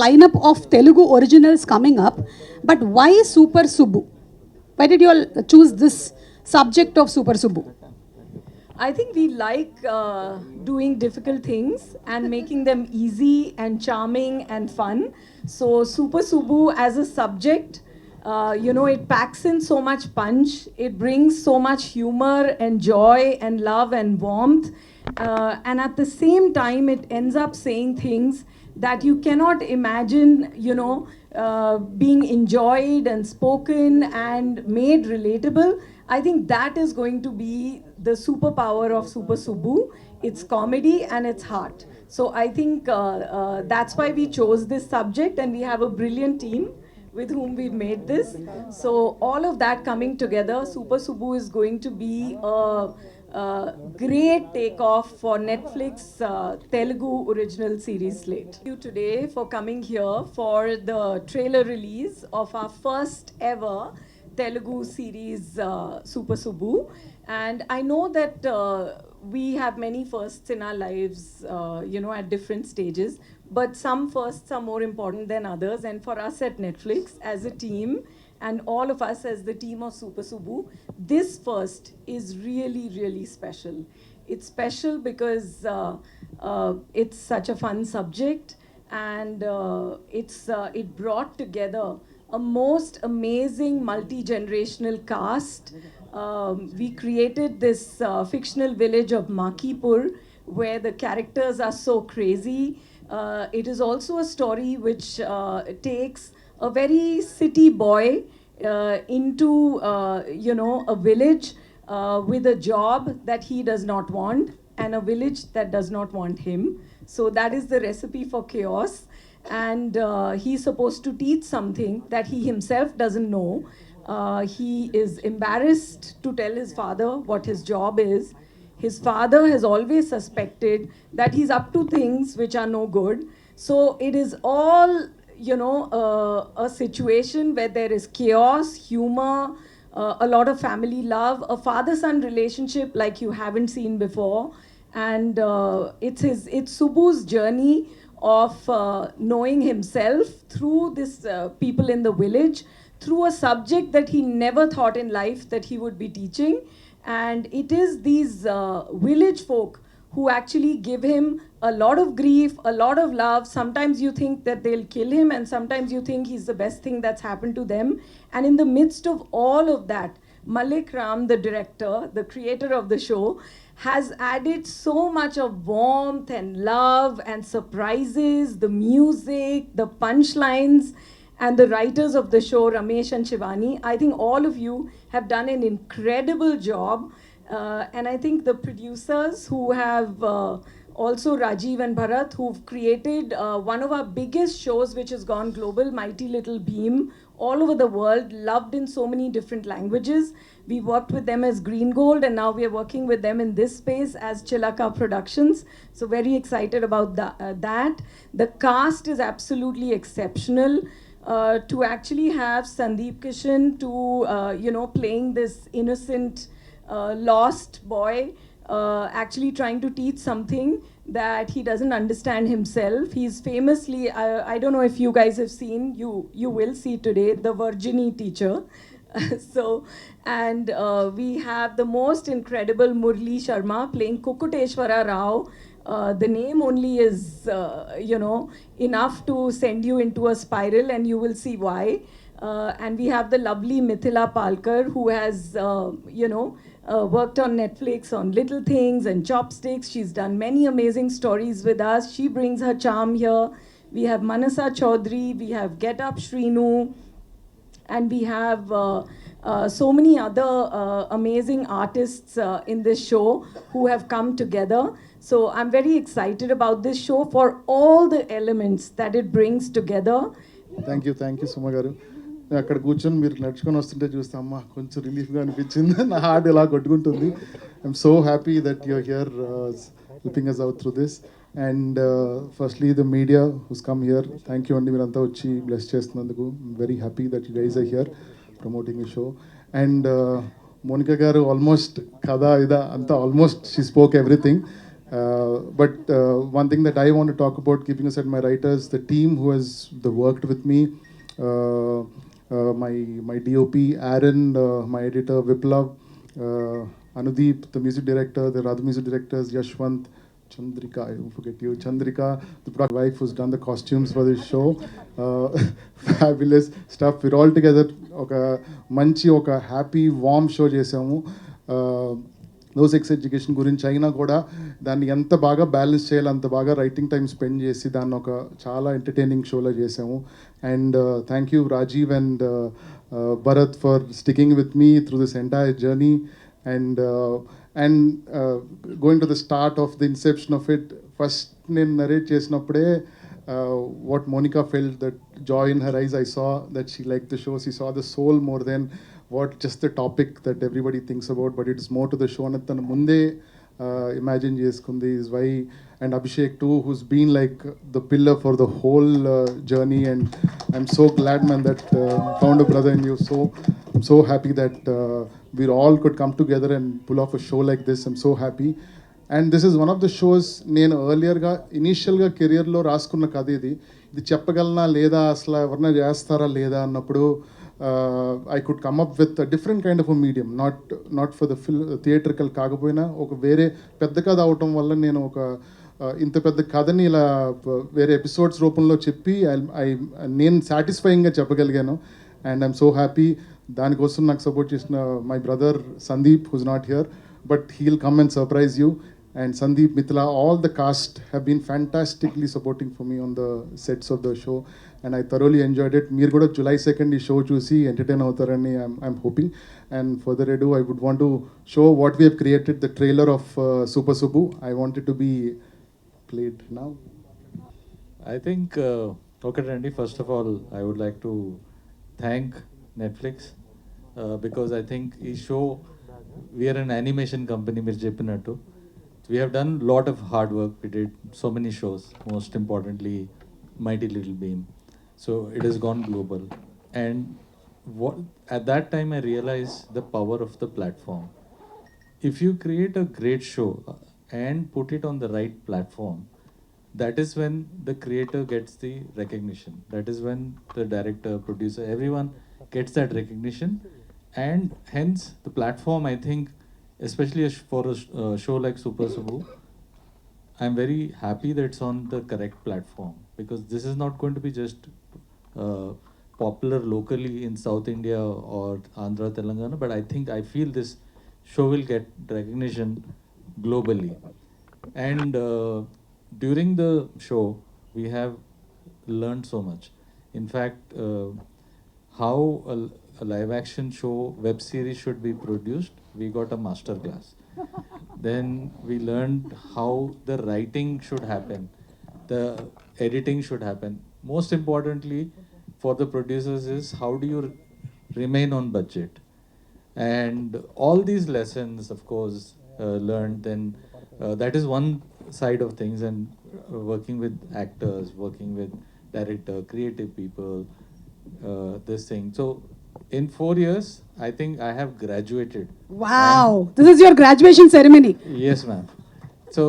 lineup of Telugu originals coming up, but why Super Subbu? Why did you all choose this subject of Super Subbu? I think we like doing difficult things and making them easy and charming and fun. So, Super Subu as a subject, it packs in so much punch, it brings so much humor and joy and love and warmth. And at the same time, it ends up saying things that you cannot imagine, being enjoyed and spoken and made relatable. I think that is going to be the superpower of Super Subbu. It's comedy and it's heart. So I think that's why we chose this subject, and we have a brilliant team with whom we've made this. So all of that coming together, Super Subbu is going to be a great takeoff for Netflix Telugu original series slate. Thank you today for coming here for the trailer release of our first ever Telugu series Super Subbu. And I know that we have many firsts in our lives, at different stages, but some firsts are more important than others. And for us at Netflix, as a team, and all of us as the team of Super Subbu, this first is really, really special. It's special because it's such a fun subject, and it brought together a most amazing multi-generational cast. We created this fictional village of Makipur, where the characters are so crazy. It is also a story which takes a very city boy into a village with a job that he does not want, and a village that does not want him. So that is the recipe for chaos. And he's supposed to teach something that he himself doesn't know. He is embarrassed to tell his father what his job is. His father has always suspected that he's up to things which are no good. So it is all, a situation where there is chaos, humor, a lot of family love, a father-son relationship like you haven't seen before. And it's Subu's journey of knowing himself through this people in the village, through a subject that he never thought in life that he would be teaching. And it is these village folk who actually give him a lot of grief, a lot of love. Sometimes you think that they'll kill him, and sometimes you think he's the best thing that's happened to them. And in the midst of all of that, Malik Ram, the director, the creator of the show, has added so much of warmth and love and surprises, the music, the punchlines, and the writers of the show, Ramesh and Shivani. I think all of you have done an incredible job. And I think the producers who have also Rajiv and Bharat, who've created one of our biggest shows, which has gone global, Mighty Little Beam, all over the world, loved in so many different languages. We worked with them as Green Gold, and now we are working with them in this space as Chilaka Productions. So very excited about that. The cast is absolutely exceptional. To actually have Sundeep Kishan playing this innocent, lost boy, actually trying to teach something that he doesn't understand himself. He's famously, I don't know if you guys have seen, you will see today, the Virginie teacher. So, and we have the most incredible Murli Sharma playing Kukuteshwara Rao. The name only is, enough to send you into a spiral, and you will see why. And we have the lovely Mithila Palkar, who has, worked on Netflix on Little Things and Chopsticks. She's done many amazing stories with us. She brings her charm here. We have Maanasa Choudhary, we have Get Up Shrinu, and we have so many other amazing artists in this show who have come together. So I'm very excited about this show for all the elements that it brings together. Thank you, Suma garu. అక్కడ కూర్చొని మీరు నడుచుకొని వస్తుంటే చూస్తే అమ్మ కొంచెం రిలీఫ్గా అనిపించింది. నా హార్ట్ ఇలా కొట్టుకుంటుంది. I'm so happy that you're here helping us out through this. And firstly the media who's come here, thank you అండి, మీరంతా వచ్చి బ్లెస్ చేస్తున్నందుకు. Very happy that you guys are here promoting the show. And Monica గారు almost కథ ఇదా అంతా almost she spoke everything. But one thing that I want to talk about, keeping aside my writers, the team who has worked with me, uh, my DOP Aaron, my editor Viplav, Anudeep, the music director, the other music directors, Yashwant, Chandrika, I won't forget you, Chandrika, the product wife who's done the costumes for this show. Fabulous stuff. We're all together. ఒక happy warm show చేసాము. No sex education గురించి అయినా కూడా దాన్ని ఎంత బాగా balance చేయాలి, అంత బాగా రైటింగ్ టైం స్పెండ్ చేసి దాన్ని ఒక చాలా ఎంటర్టైనింగ్ షోలో చేసాము. And thank you Rajeev and Bharat for sticking with me through this entire journey. And going to the start of the inception of it, first నేను నరేట్ చేసినప్పుడే what Monica felt, that joy in her eyes, I saw that she liked the show. She saw the soul more than what just the topic that everybody thinks about, but it is more to the show. And tanu munde imagine చేసుకుంది is why. And Abhishek too, who's been like the pillar for the whole journey. And I'm so glad, man, that found a brother in you. So I'm so happy that we all could come together and pull off a show like this. I'm so happy. And this is one of the shows నేను ఎర్లియర్గా ఇనీషియల్గా కెరియర్లో రాసుకున్న కథ ఇది. ఇది చెప్పగలనా లేదా, అసలు ఎవరన్నా చేస్తారా లేదా అన్నప్పుడు I could come up with different kind of medium, not for the theatrical కాకపోయినా ఒక వేరే పెద్ద కథ అవటం వల్ల నేను ఒక ఇంత పెద్ద కథని ఇలా వేరే ఎపిసోడ్స్ రూపంలో చెప్పి నేను సాటిస్ఫైయింగ్గా చెప్పగలిగాను. And I'm so happy. దానికోసం నాకు సపోర్ట్ చేసిన my brother Sandeep, who's not here, but he'll come and surprise you. And Sandeep, Mithila, all the cast have been fantastically supporting for me on the sets of the show, and I thoroughly enjoyed it. Meer kuda July 2nd ee show chusi entertain avutarani I'm hoping. And further ado, I would want to show what we have created, the trailer of Super Subu. I want it to be played now. I think, okay, Randy, first of all, I would like to thank Netflix because I think ee show, we are an animation company, మీరు చెప్పినట్టు. We have done a lot of hard work. We did so many shows, most importantly Mighty Little Beam. So it has gone global. And what, at that time I realized the power of the platform. If you create a great show and put it on the right platform, that is when the creator gets the recognition. That is when the director, producer, everyone gets that recognition. And hence the platform, I think, especially for a show like Super Subu, I'm very happy that it's on the correct platform, because this is not going to be just popular locally in South India or Andhra, Telangana, but I feel this show will get recognition globally. And during the show, we have learned so much. In fact, how a live action show, web series should be produced, we got a master class. Then we learned how the writing should happen, the editing should happen. Most importantly for the producers is how do you remain on budget. And all these lessons, of course, learned. Then that is one side of things. And working with actors, working with director, creative people, this thing. So in 4 years, I think I have graduated. Wow, this is your graduation ceremony. Yes, ma'am. So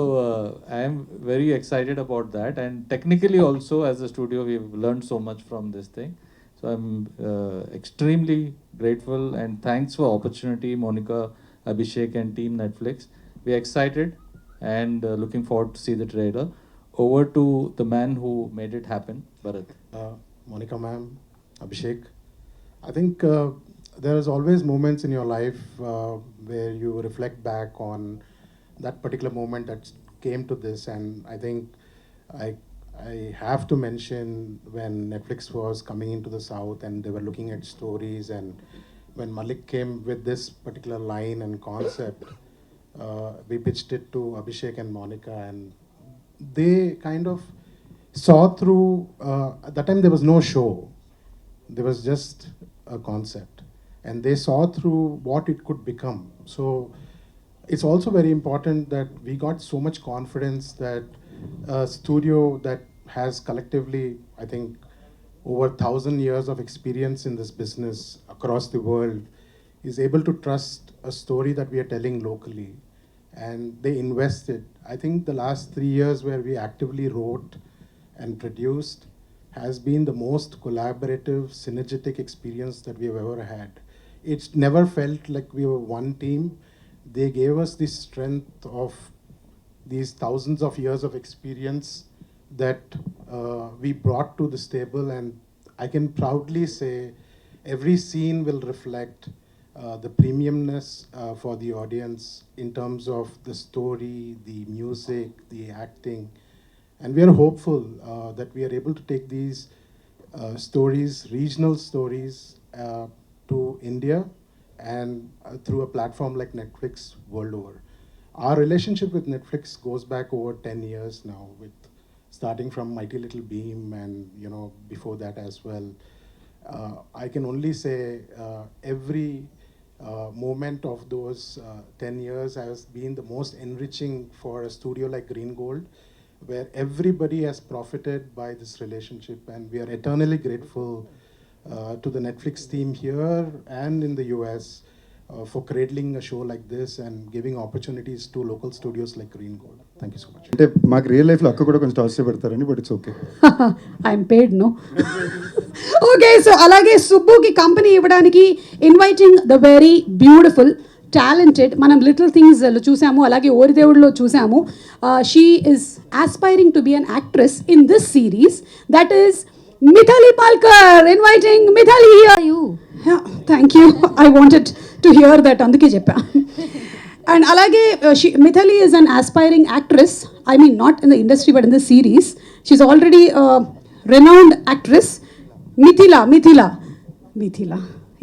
I am very excited about that. And technically also, as a studio, we've learned so much from this thing. So I'm extremely grateful, and thanks for opportunity, Monica, Abhishek and team Netflix. We're excited and looking forward to see the trailer. Over to the man who made it happen, Bharat. Monica ma'am, Abhishek, I think there is always moments in your life where you reflect back on that particular moment that came to this. And I think I have to mention when Netflix was coming into the South and they were looking at stories, and when Malik came with this particular line and concept, we pitched it to Abhishek and Monica, and they kind of saw through, at that time there was no show, there was just a concept, and they saw through what it could become. So it's also very important that we got so much confidence that a studio that has collectively, I think, over 1,000 years of experience in this business across the world is able to trust a story that we are telling locally. and they invested. I think the last 3 years where we actively wrote and produced has been the most collaborative, synergetic experience that we have ever had. It's never felt like we were one team. They gave us the strength of these thousands of years of experience that we brought to this table, and I can proudly say every scene will reflect the premiumness for the audience in terms of the story, the music, the acting. And we are hopeful that we are able to take these stories, regional stories, to India and through a platform like Netflix world over. Our relationship with Netflix goes back over 10 years now, with starting from Mighty Little Beam and before that as well. I can only say every moment of those 10 years has been the most enriching for a studio like Green Gold, where everybody has profited by this relationship, and we are eternally grateful to the Netflix team here and in the US for cradling a show like this and giving opportunities to local studios like Green Gold. Thank you so much. అంటే మాకు real లైఫ్లో అక్క కూడా కొంచెం toss పెడతారని, but it's okay. I'm paid no. Okay, so అలాగే సుబ్బుకి company ఇవ్వడానికి inviting the very beautiful talented, మనం లిటిల్ థింగ్స్ చూసాము, అలాగే ఓరిదేవుడిలో చూసాము. She is aspiring to be an actress in this series, that is Mithila Palkar. Inviting Mithila here. You. Yeah, thank you. I wanted to hear that. Anduke cheppa. And alage Mithila is an aspiring actress. I mean, not in the industry but in the series. She's already a renowned actress. Mithila.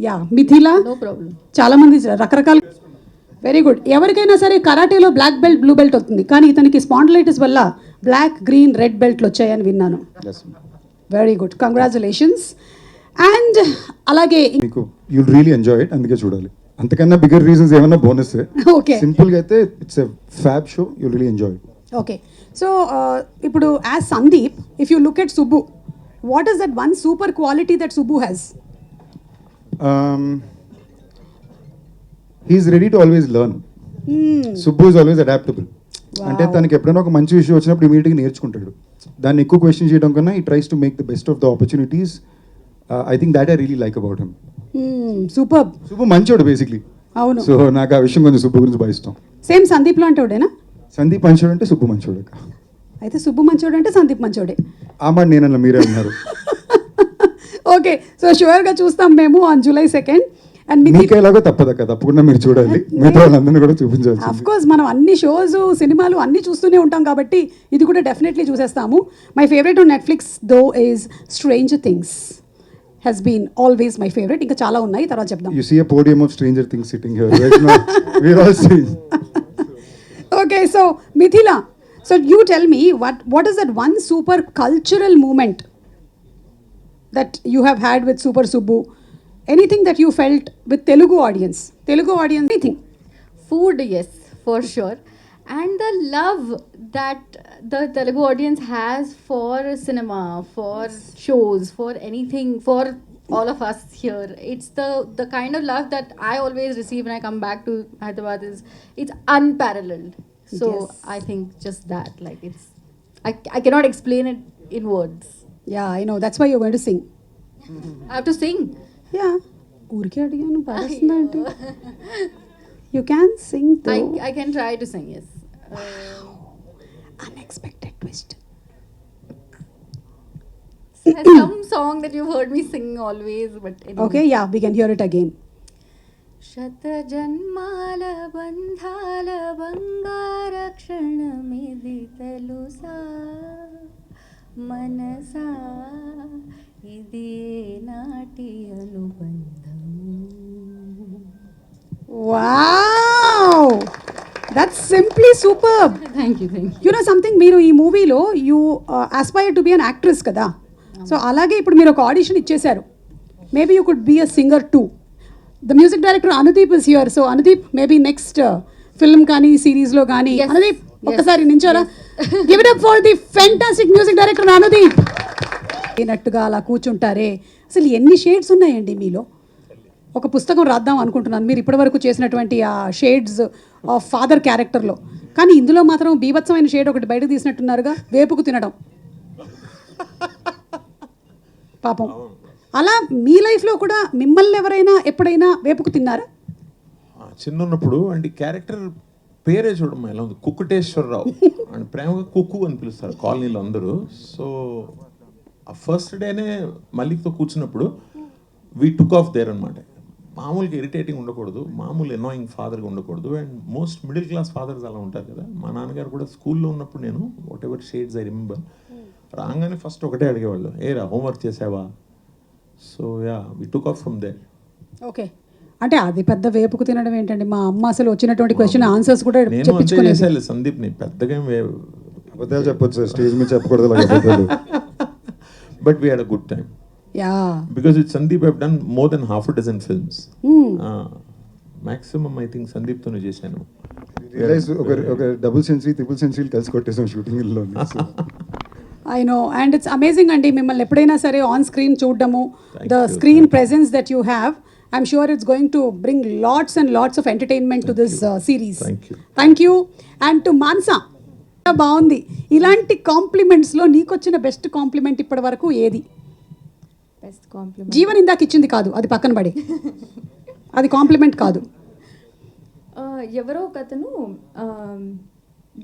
Yeah, Mithila. No problem. చాలా మంది రకరకాల. Very good. ఎవరికైనా సరే కరాటేలో black belt, blue belt అవుతుంది, కానీ ఇతనికి spondylitis వల్ల black, green, red బెల్ట్లు వచ్చాయని విన్నాను. Very good, congratulations. అండ్ అలాగే మీకు యుల్ రియలీ ఎంజాయ్ ఇట్, అందుకే చూడాలి. అంతకన్నా బిగ్గర్ రీజన్స్ ఏమన్నా బోనస్. ఓకే, సింపుల్గా అయితే it's a fab show, you'll really enjoy it. Okay, so ఇప్పుడు as Sandeep, if you look at Subbu, what is that one super quality that Subbu has? He's ready to always learn. Subbu is always adaptable. అంటే తనకి ఎప్పుడైనా ఒక మంచి విషయం వచ్చినప్పుడు ఇమీడియట్గా నేర్చుకుంటాడు. దాన్ని ఎక్కువ క్వశ్చన్ చేయడం కన్నా ఈ tries to make the best of the opportunities. I think that I really like about him. Super. Subbu మంచోడు బేసిక్లీ. అవును. సో నాకు ఆ విషయం కొంచెం సుబ్బు గురించి బాగా ఇష్టం. సేమ్ సందీప్లో అంటేనా? సందీప్ మంచోడు అంటే సుబ్బు మంచోడు. అయితే సుబ్బు మంచోడు అంటే సందీప్ మంచోడే. ఆ మాట నేనన్నా, మీరే అన్నారు. ఓకే, సో షూర్గా చూస్తాం మేము ఆన్ July 2nd. అండ్ మీకు ఎలాగో తప్పదక్క, తప్పకుండా మీరు చూడాలి, మిగతా వాళ్ళందరినీ కూడా చూపించాలి. ఆఫ్ కోర్స్ మనం అన్ని షోస్, సినిమాలు అన్నీ చూస్తూనే ఉంటాం కాబట్టి ఇది కూడా డెఫినెట్లీ చూసేస్తాము. My favourite on Netflix though is Stranger Things. has been always my favorite. ఇంకా చాలా ఉన్నాయి, తర్వాత చెప్దాం. You see a podium of Stranger Things sitting here right now. We're all seeing. Okay, so Mithila, so you tell me what is that one super cultural moment that you have had with Super Subbu? Anything that you felt with Telugu audience, anything? Food, yes, for sure. And the love that the Telugu audience has for cinema, for shows, for anything, for all of us here. It's the kind of love that I always receive when I come back to Hyderabad. It's unparalleled. So Yes. I think just that, like I cannot explain it in words. Yeah, I know. That's why you're going to sing. I have to sing. Yeah. ఊరికే అడిగాను, పాడేస్తున్నా అంటే. You can sing though. I can try to sing, yes. Unexpected twist. There's some song that you've heard me sing always, but anyway. Okay, yeah, we can hear it again. శత జన్మాల బంధాల బంగార క్షణమిది తెలుసా మనసా ఇది నాటి అనుబంధము. Wow! That's simply superb. Thank you. You know something, మీరు ఈ మూవీలో you aspire to be an actress కదా, సో అలాగే ఇప్పుడు మీరు ఒక ఆడిషన్ ఇచ్చేశారు. Maybe you could be a singer too. The music director Anudeep is here. So Anudeep, maybe next film కానీ సిరీస్లో కానీ. Yes. అనుదీప్, Yes. ఒక్కసారి నించోరా. Give it up for the fantastic music director Anudeep. అయినట్టుగా అలా కూర్చుంటారే, అసలు ఎన్ని షేడ్స్ ఉన్నాయండి మీలో. ఒక పుస్తకం రాద్దాం అనుకుంటున్నాను. మీరు ఇప్పటివరకు చేసినటువంటి ఆ షేడ్స్ ఆఫ్ ఫాదర్ క్యారెక్టర్లో. కానీ ఇందులో మాత్రం బీభత్సమైన షేడ్ ఒకటి బయటకు తీసినట్టున్నారుగా, వేపుకు తినడం. పాపం. అలా మీ లైఫ్లో కూడా మిమ్మల్ని ఎవరైనా ఎప్పుడైనా వేపుకు తిన్నారా? చిన్నప్పుడు అంటే క్యారెక్టర్ పేరే చూడమ్మా ఎలా ఉంది, కుక్కుటేశ్వరరావు అండ్ ప్రేమగా కుక్కు అని పిలుస్తారు కాలనీలో అందరూ. సో ఆ ఫస్ట్ డేనే మల్లిక్తో కూర్చున్నప్పుడు వీ టుక్ ఆఫ్ దేర్ అనమాట. మామూలుగా ఇరిటేటింగ్ ఉండకూడదు, మామూలు ఎనాయింగ్ ఫాదర్గా ఉండకూడదు. And most middle class fathers అలా ఉంటారు కదా. మా నాన్నగారు కూడా స్కూల్లో ఉన్నప్పుడు నేను whatever shades I remember రాగానే ఫస్ట్ ఒకటే అడిగేవాళ్ళు, ఏరా హోంవర్క్ చేసావా? So ya we took off from there. Okay, అంటే అది పెద్ద వేపుకు తినడం ఏంటండి, మా అమ్మ అసలు వచ్చినటువంటి క్వశ్చన్ ఆన్సర్స్ కూడా నేను అంతే చెప్పించుకునేది. చేసేయాలి సందీప్ని, పెద్దగా అబద్ధాలు చెప్పొచ్చు స్టేజ్ మీద చెప్పకూడదు అలాగే అబద్ధాలు. But we had a good time. Yeah, Because with Sundeep I've done more than half a dozen films. Maximum I think Sundeep తోనే చేశాను. రియలైజ్ ఒక డబుల్ సెంచరీ ట్రిపుల్ సెంచరీ కలిసి కొట్టేసాం షూటింగ్లో. I know, and it's amazing అండి మిమ్మల్ని ఎప్పుడైనా సరే on screen చూడడము, Thank the you. Screen presence that you have, I'm sure it's going to bring lots and lots of entertainment to this series. Thank you. Thank you. And to Mansa, బాగుంది. ఇలాంటి కాంప్లిమెంట్స్లో నీకు వచ్చిన best compliment ఇప్పటి వరకు ఏది? Best compliment Jeevan ఇందాక ఇచ్చింది కాదు, అది పక్కన పడి, అది కాంప్లిమెంట్ కాదు. ఎవరో ఒక అతను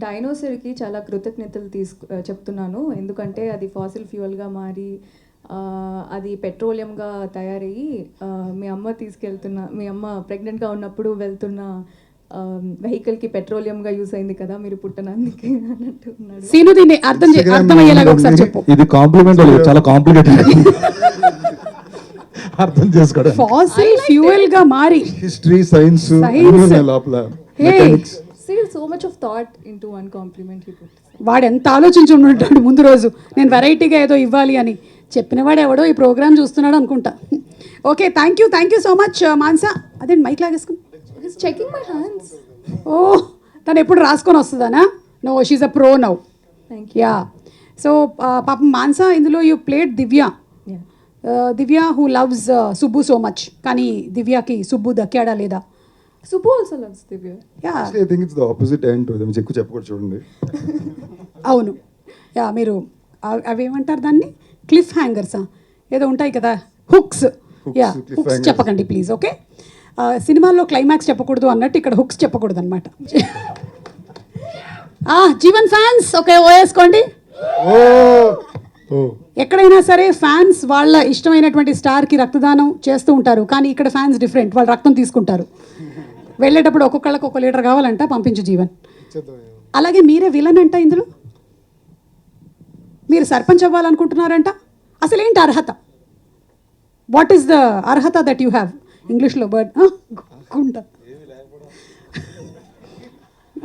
డైనోసర్కి చాలా కృతజ్ఞతలు చెప్తున్నాను, ఎందుకంటే అది ఫాసిల్ ఫ్యూయల్గా మారి అది పెట్రోలియంగా తయారయ్యి మీ అమ్మ ప్రెగ్నెంట్గా ఉన్నప్పుడు వెళ్తున్న వెహికల్కి పెట్రోలియంగా యూస్ అయింది కదా మీరు పుట్టనందుకే అన్నట్టు ఉన్నాడు. సీను దీన్ని అర్థమయ్యేలాగా ఒకసారి చెప్పు. ఇది కాంప్లిమెంట్ చాలా కాంప్లికేటెడ్ అర్థం చేసుకోవడం. ఫాసిల్ ఫ్యూయల్ గా మారి హిస్టరీ సైన్స్ లోపల See, so much of thought into one compliment he put. వాడు ఎంత ఆలోచించి ఉంటాడు ముందు రోజు, నేను వెరైటీగా ఏదో ఇవ్వాలి అని. చెప్పినవాడు ఎవడో ఈ ప్రోగ్రామ్ చూస్తున్నాడు అనుకుంటా. Okay, thank you so much Mansa. అదే మైక్ లాగేసుకుని. He's checking my hands. ఓ, తను ఎప్పుడు రాసుకొని వస్తుందానా? No, she's a pro now. Thank you. Yeah, so పాపం మాన్సా, ఇందులో you played Divya. Yeah. Divya who loves Subbu so much. కానీ దివ్యకి సుబ్బు దక్కాడా లేదా? Subbu also loves Divya. Yeah, I think it's the opposite end to them. ఎక్కువ చెప్పకూడదు చూడండి. అవును. యా, మీరు అవి ఏమంటారు దాన్ని, క్లిఫ్ హ్యాంగర్సా ఏదో ఉంటాయి కదా, hooks. Yeah, cliff hooks hangers. చెప్పకండి ప్లీజ్. ఓకే, సినిమాల్లో క్లైమాక్స్ చెప్పకూడదు అన్నట్టు ఇక్కడ హుక్స్ చెప్పకూడదు అనమాట. జీవన్ ఫ్యాన్స్ ఓకే ఓ వేసుకోండి. ఎక్కడైనా సరే ఫ్యాన్స్ వాళ్ళ ఇష్టమైనటువంటి స్టార్కి రక్తదానం చేస్తూ ఉంటారు, కానీ ఇక్కడ ఫ్యాన్స్ డిఫరెంట్, వాళ్ళు రక్తం తీసుకుంటారు. వెళ్ళేటప్పుడు ఒక్కొక్కళ్ళకి ఒక లీటర్ కావాలంట, పంపించు జీవన్. అలాగే మీరే విలన్ అంట ఇందులో, మీరు సర్పంచ్ అవ్వాలనుకుంటున్నారంట. అసలు ఏంటి అర్హత? వాట్ ఈస్ ద అర్హత దట్ యూ హ్యావ్? ఇంగ్లీష్లో బర్డ్ గుంట.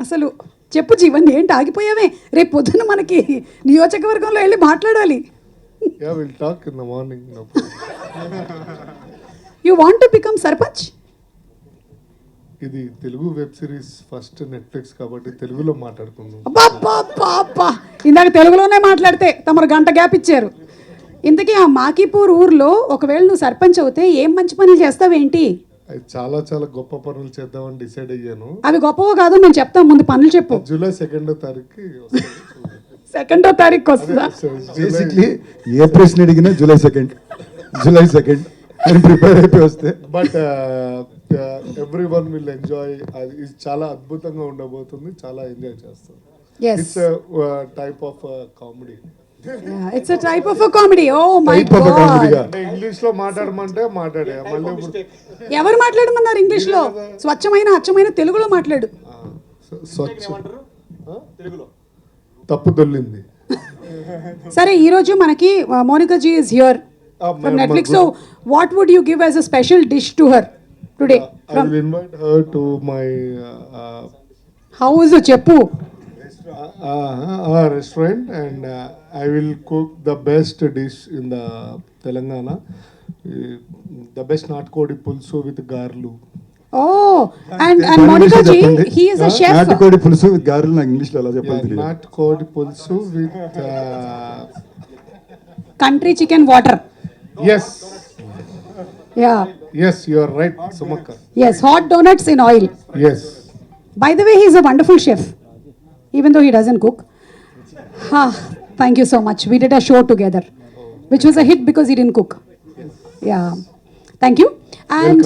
అసలు చెప్పు జీవన్, ఏంటి ఆగిపోయావే? రేపు పొద్దున్న మనకి నియోజకవర్గంలో వెళ్ళి మాట్లాడాలి. Yeah, we'll talk in the morning. No you want to become sarpanch? ఇది Telugu web series first Netflix కాబట్టి తెలుగులో మాట్లాడుకుందాం. అబ్బా, ఇందాక తెలుగులోనే మాట్లాడితే తమరు గంట గ్యాప్ ఇచ్చారు. ఇంతకీ ఆ మాకీపూర్ ఊర్లో ఒకవేళ నువ్వు సర్పంచ్ అవుతే ఏం మంచి పనులు చేస్తావేంటి? అది చాలా చాలా గొప్ప పనులు చేద్దామని డిసైడ్ అయ్యాను. అవి గొప్పవో కాదు మేము చెప్తాం, ముందు పనులు చెప్పు. జూలై 2వ తారీఖుకి 2వ తారీఖు వస్తుందా? బేసిక్లీ ఏ ప్రశ్న అడిగినా జూలై 2 అని ప్రిపేర్ అయిపోయి వస్తే. But everyone will enjoy. అది ఇది చాలా అద్భుతంగా ఉండబోతుంది, చాలా ఎంజాయ్ చేస్తాం. Yes. It's type of comedy. It's a type of comedy. Oh my Type of a comedy god. గా. అంటే ఇంగ్లీష్ లో మాట్లాడమంటే మాట్లాడే మళ్ళీ ఇప్పుడు ఎవరు మాట్లాడమన్నారు ఇంగ్లీష్ లో? స్వచ్ఛమైన అచ్చమైన తెలుగులో మాట్లాడు. స్వచ్ఛ తప్పు దొల్లింది. సరే, ఈ రోజు మనకి Monica ji is here from Netflix. So what would you give as a special dish to her today? I will invite her to my house చెప్పు. restaurant and I will cook the best dish in the Telangana. The best natkodi pulsu with garlu. Oh, and Monica ji, he is a chef. Natukodi pulusu with గారెలు నాకు ఇంగ్లీష్లో ఎలా చెప్పాలి తెలియదు. Natkodi pulsu with country chicken water. yes, yeah, you are right, Sumakka. yes, hot donuts in oil. Yes. By the way, he's a wonderful chef, even though he doesn't cook. Thank you so much. We did a show together, which was a hit because he didn't cook. Yeah. Thank you. And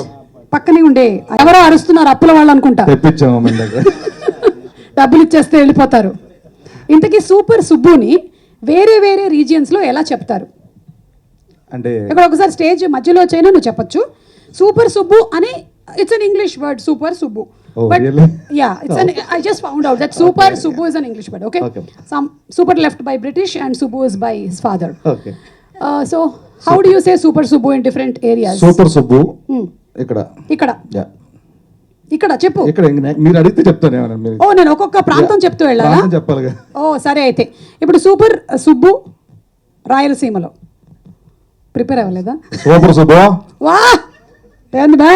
పక్కనే ఉండే ఎవరో అరుస్తున్నారు, అప్పుల వాళ్ళు అనుకుంటా. తెప్పించాము మన దగ్గర. డబ్బులు ఇచ్చేస్తే వెళ్ళిపోతారు. ఇంతకీ సూపర్ సుబ్బుని వేరే వేరే రీజియన్స్లో ఎలా చెప్తారు? అంటే ఇక్కడ ఒకసారి స్టేజ్ మధ్యలో వచ్చైనా నువ్వు చెప్పొచ్చు. సూపర్ సుబ్బు అని it's an English word, super Subbu. Oh, But really? yeah, it's an. I just found out that super Subbu is an English word. Okay. Okay. Some super left by British and Subbu is by his father. Okay. So how do you say super Subbu in different areas? Super Subbu ఇక్కడ. ఇక్కడ yeah. ఇక్కడ చెప్పు. ఇక్కడ మీరు అడిగితే చెప్తాను ఏమన్నా మీరు. ఓ నేను ఒక్కొక్క ప్రాంతం చెప్తూ వెళ్ళాలా? ప్రాంతం చెప్పాలిగా. ఓ సరే అయితే ఇప్పుడు సూపర్ సుబ్బు రాయలసీమలో ప్రిపేర్ అవ్వలేదా? సూపర్ సుబ్బు. వా ఏంది బా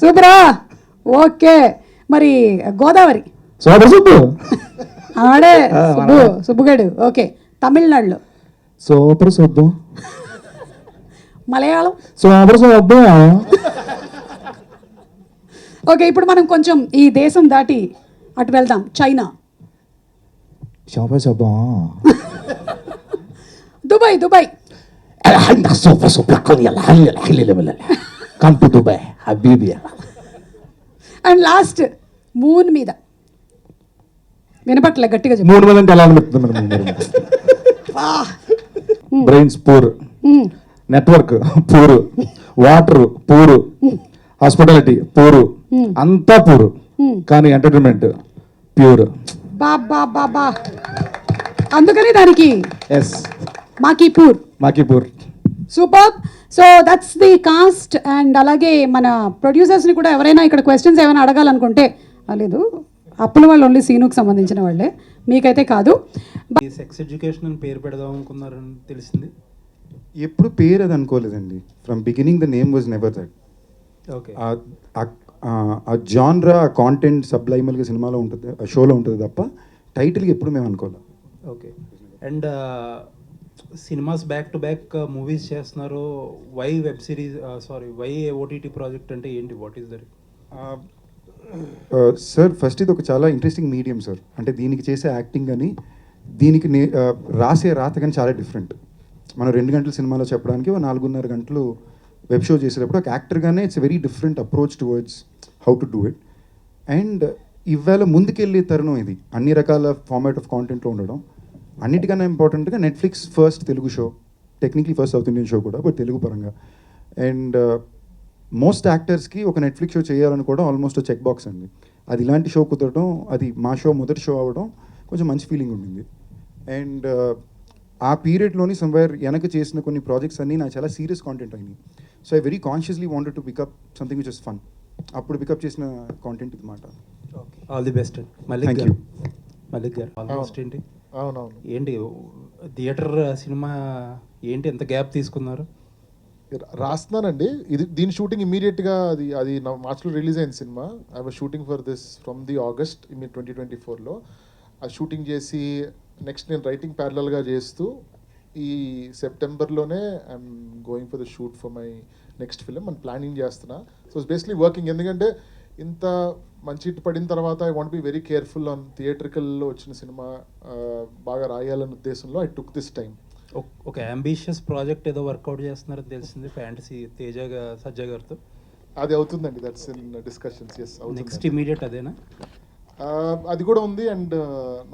సూపరా. ఓకే మరి గోదావరి. సూపర్ సుబ్బు. ఆడే సుబ్బు సుబ్బుగాడు. ఓకే తమిళనాడులో super Subbu. Malayalam super Subbu. Okay ఇప్పుడు మనం కొంచెం ఈ దేశం దాటి అటు వెళ్దాం. China. Super Subbu. Dubai. Dubai. Super super come to Dubai హబీబీ. అండ్ లాస్ట్ మూన్ మీద. వినపట్లే గట్టిగా చెప్పు. 3 మంది అంటే ఎలా అనిపిస్తుంది brains poor, network poor, water poor, hospitality poor, అంతా పూరు, కానీ ఎంటర్టైన్మెంట్ ప్యూర్. బాబా అందుకని దానికి ఎస్ మాకీపూర్. మాకీపూర్. Super. So that's the cast. And అలాగే మన ప్రొడ్యూసర్స్ని కూడా ఎవరైనా ఇక్కడ క్వశ్చన్స్ ఏమైనా అడగాలనుకుంటే లేదు, అప్పుల వాళ్ళు ఓన్లీ సీనుకు సంబంధించిన వాళ్ళే, మీకైతే కాదు. సెక్స్ ఎడ్యుకేషన్ అని పేరు పెడదాం అనుకున్నారని తెలిసింది. ఎప్పుడు పేరు అది అనుకోలేదండి. From beginning the name was never that. Okay. ఆ జాన్రా కాంటెంట్ సబ్లైమల్గా సినిమాలో ఉంటుంది, ఆ షోలో ఉంటుంది తప్ప టైటిల్కి ఎప్పుడు మేము అనుకోలేదు. Okay. And cinemas back to back movies చేస్తున్నారు. Why web series, why OTT project అంటే ఏంటి? What is that? Sir first ఇది ఒక చాలా ఇంట్రెస్టింగ్ మీడియం సార్. అంటే దీనికి చేసే యాక్టింగ్ కానీ దీనికి రాసే రాత కానీ చాలా డిఫరెంట్. మనం 2 గంటల సినిమాలో చెప్పడానికి 4.5 గంటలు వెబ్ షో చేసేటప్పుడు ఒక యాక్టర్గానే it's very different approach towards how to do it. And ఇవాళ ముందుకెళ్ళే తరుణం ఇది, అన్ని రకాల ఫార్మాట్ ఆఫ్ కాంటెంట్లో ఉండడం. అన్నిటికన్నా ఇంపార్టెంట్గా Netflix first Telugu show, technically first South Indian show కూడా, బట్ తెలుగు పరంగా. అండ్ మోస్ట్ యాక్టర్స్కి ఒక నెట్ఫ్లిక్స్ షో చేయాలనుకోవడం ఆల్మోస్ట్ చెక్ బాక్స్ అండి. అది ఇలాంటి షో కుదరడం, అది మా షో మొదటి షో అవ్వడం కొంచెం మంచి ఫీలింగ్ ఉండింది. అండ్ ఆ పీరియడ్లోని సమ్వేర్ వెనక చేసిన కొన్ని ప్రాజెక్ట్స్ అన్నీ నాకు చాలా సీరియస్ కాంటెంట్ అయినాయి. So I very consciously wanted to pick up something which is fun. అప్పుడు పికప్ చేసిన కాంటెంట్ ఇది మాట. All the best. Mallik thank గారు. యూ. మల్లిక్ గారు ఆల్మోస్ట్ ఏంటి అవునవును. ఏంటి థియేటర్ సినిమా ఏంటి ఎంత గ్యాప్ తీసుకున్నారు? రాస్తున్నానండి. దీని షూటింగ్ ఇమీడియట్గా అది మార్చ్లో రిలీజ్ అయిన సినిమా. I was shooting for this from the August 2024లో. అది షూటింగ్ చేసి నెక్స్ట్ నేను రైటింగ్ ప్యారలల్గా చేస్తూ ఈ సెప్టెంబర్లోనే I'm going for the shoot for my next film అని ప్లానింగ్ చేస్తున్నా. So it's basically working. ఎందుకంటే ఇంత మంచి హిట్ పడిన తర్వాత I want be very careful on థియేట్రికల్లో వచ్చిన సినిమా బాగా రాయాలన్న ఉద్దేశంలో ఐ టుక్ దిస్ టైం. ఒక అంబిషియస్ ప్రాజెక్ట్ ఏదో వర్కౌట్ చేస్తున్నారని తెలిసింది, ఫ్యాంటసీ సజ్జా గారితో. అది అవుతుందండి. That's in discussions. Yes. Next immediate అదేనా? అది కూడా ఉంది. And